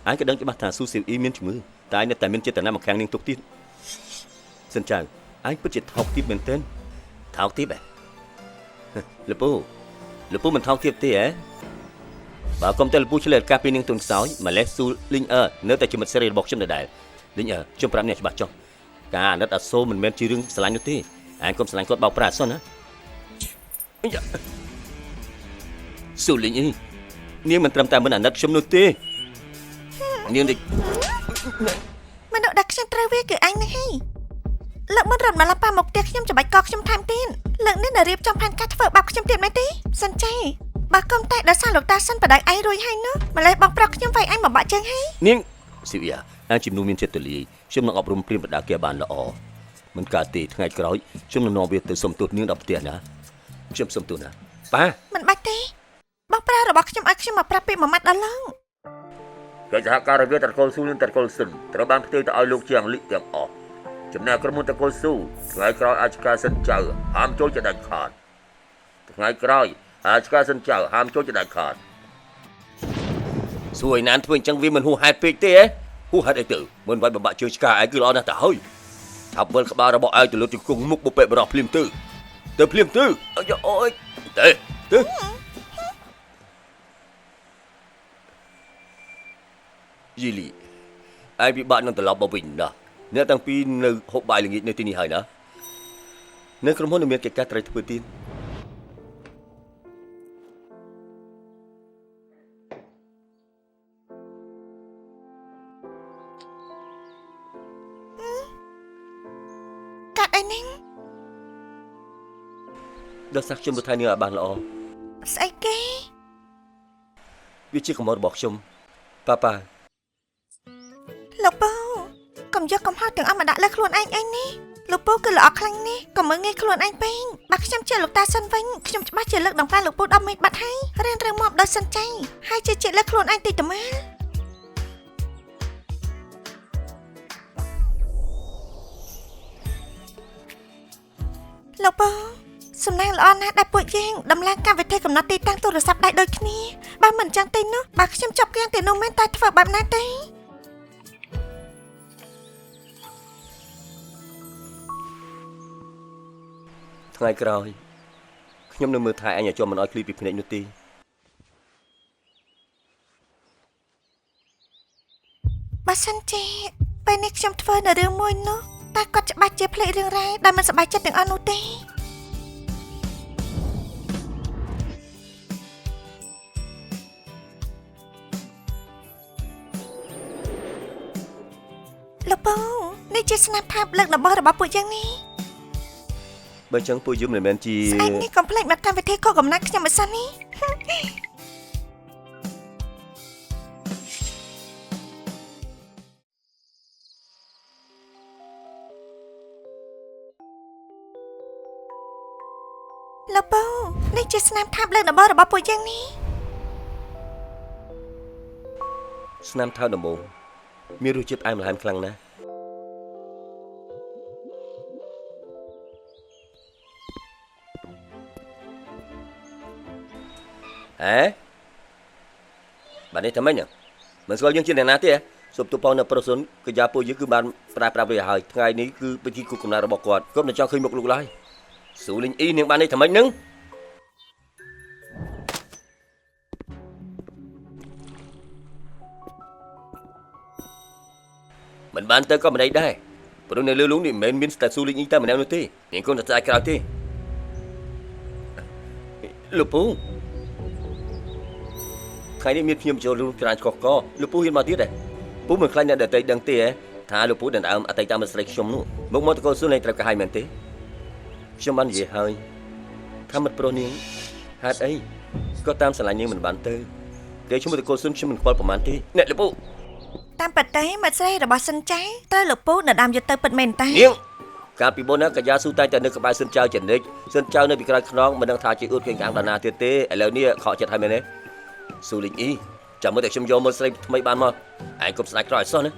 aiក៏ដឹងច្បាស់ថាស៊ូស៊ីវអ៊ីមានជំងឺតែឯងនៅតែមានចេតនាមកខាងនាងទុកទៀតសិនចៅឯងពិតជាថោកទាបមែនទែនថោកទាបលពូមិនថោកទាបទេហ៎បើកុំតែលពូឆ្លើយការពីនាងទុនខ្សោយម្លេះស៊ូលីងនៅតែជាមិត្តស្រីរបស់ខ្ញុំដដែលលីងខ្ញុំប្រាប់អ្នកច្បាស់ចុះការអាណិតអាសូរមិនមែនជារឿងស្រឡាញ់នោះទេឯងកុំស្រឡាញ់គាត់បោកប្រាស់អសោះណាស៊ូលីងនាងមិនត្រឹមតែមិនអាណិតខ្ញុំនោះទេនាងនេះមនុស្សដែលខ្ញុំត្រូវវាគឺអញនេះហីលើកមុនរត់មកឡាប៉ាមកផ្ទះខ្ញុំច្បាច់កខ្ញុំថែមទៀតលើកនេះនៅរៀបចំផែនការធ្វើបាបខ្ញុំទៀតមែនទេសិនចាបើកុំតែដោយសារលោកតាសិនបដៅឯងរួចហើយនោះម្លេះបងប្រុសខ្ញុំវាយអញមកបាក់ជើងហីនាងស៊ីវីអាជំនុំមានចិត្តទូលាយខ្ញុំនឹងអប់រំព្រៀនបដាគាបានល្អមិនកើតទេថ្ងៃក្រោយខ្ញុំនឹងនាំវាទៅសុំទោសនាងដល់ផ្ទះណាខ្ញុំសុំទោសណាប៉ាមិនបាច់ទេបងប្រុសរបស់ខ្ញុំឲ្យខ្ញុំមកប្រាប់ពីមួយម៉ាត់ដល់ឡើងកិច្ចសហការរវាងតកូលស៊ូនិងតកូលស៊ិនត្រូវបានផ្ទេរទៅឲ្យលោកជាងលីទាំងអស់ចំណែកក្រុមតកូលស៊ូថ្ងៃក្រោយអាចការសិនចៅហាមចូលជាដាច់ខាតថ្ងៃក្រោយអាចការសិនចៅហាមចូលជាដាច់ខាតសួយណានធ្វើអញ្ចឹងវាមិនហួសហេតុពេកទេហួសហេតុអីទៅមិនវាយបំបាក់ជើងឆ្កាឯងគឺល្អណាស់ទៅហើយថាវិលក្បាលរបស់ឯងទៅលើជង្គង់មុខបុពេបរោះភ្លាមទៅភ្លាមទៅអូយទៅយីលីឯងពិបាកនឹងត្រឡប់មកវិញណាអ្នកទាំងពីរនៅហូបបាយល្ងាចនៅទីនេះហើយណានៅក្រុមហ៊ុនមានកិច្ចការត្រូវធ្វើទៀតកាត់អីនេះដល់សាក់ខ្ញុំទៅថៃនេះឲ្យបានល្អស្អីគេវាជាកំហុសរបស់ខ្ញុំប៉ាលោកពូកុំយកកំហុសទាំងអស់មកដាក់លើខ្លួនឯងនេះលោកពូគឺល្អខ្លាំងនេះកុំមើលងាយខ្លួនឯងពេកបើខ្ញុំជាលោកតាសិនវិញខ្ញុំច្បាស់ជាលើកដង្កើងលោកពូ10មេត្របាត់ហើយរៀនរឹងមាំដល់សិនចៃហើយជាចិត្តលើខ្លួនឯងតិចតមាលោកពូសំណាងល្អណាស់ដែលពួកយើងដំឡើងកម្មវិធីកំណត់ទីតាំងទូរស័ព្ទដៃដូចគ្នាបើមិនចឹងទេនោះបើខ្ញុំចាប់គៀងទៅនោះមែនតែធ្វើបែបណាទេថ្ងៃក្រោយខ្ញុំនៅមើលថែអញឲ្យជាប់មិនឲ្យឃ្លីពីភ្នែកនោះទេបើសិនជាពេលនេះខ្ញុំធ្វើនៅរឿងមួយនោះតែគាត់ច្បាស់ជាភ្លេចរឿងរ៉ាវដែលមិនសប្បាយចិត្តទាំងអស់នោះទេលោកពូនេះជាស្នាមថាបលើកដំបូងរបស់ពួកយើងនេះបើចឹងពួកយើងមិនមែនជាស្អែកនេះកុំភ្លេចមកកម្មវិធីខុសកំណត់ខ្ញុំមិនសិននេះលោកពូនេះជាស្នាមថាបលើកដំបូងរបស់ពួកយើងនេះស្នាមថាបដំបូងមានរសជាតិផ្អែមល្ហែមខ្លាំងណាស់បាទនេះតែមិញមិនស្គាល់យើងជាអ្នកណាទេសុបទូប៉ោនៅប្រុសសុនកញ្ញាពួកយើងគឺបានប្រាប់រួចហើយថ្ងៃនេះគឺពិធីគូកំណើតរបស់គាត់គាត់មិនចង់ឃើញមុខលោកឡើយស៊ូលីងអ៊ីនាងបាននេះតែមិញហ្នឹងមិនបានទៅក៏មិនដែរព្រោះនៅលើលូនេះមិនមែនមានតែស៊ូលីងអ៊ីតែម្នាក់នោះទេនាងគង់តែស្អាតក្រោយទេលោកពូថ្ងៃនេះមានខ្ញុំចូលរួមច្រើនកកលោកពូហ៊ានមកទៀតពូមិនខ្លាចអ្នកដទៃដឹងទេថាលោកពូដណ្ដើមអតីតមិត្តស្រីខ្ញុំនោះមកតកូលស៊ូនៃត្រូវកាហាយមែនទេខ្ញុំបាននិយាយហើយថាមិត្តប្រុសនាងហេតុអីក៏តាមស្រឡាញ់នាងមិនបានទៅគេឈ្មោះតកូលស៊ូខ្ញុំមិនខ្វល់ប្រហែលទេអ្នកលោកពូតាមប៉ាតេមិត្តស្រីរបស់សិនចៅត្រូវលោកពូដណ្ដើមយកទៅពិតមែនតានាងកាលពីមុនណាកញ្ញាស៊ូតែនៅក្បែរសិនចៅចនិចសិនចៅនៅពីក្រោយខ្នងមិនដឹងថាជាអ៊ូតគេកាំងដល់ណាទៀតទេឥឡូវនេះខកចិត្តហើយមែនទេស៊ូលីងអ៊ីចាំមើលតែខ្ញុំយកមើលស្រីថ្មីបានមកឯងកុំស្ដាយក្រោយអសោះណា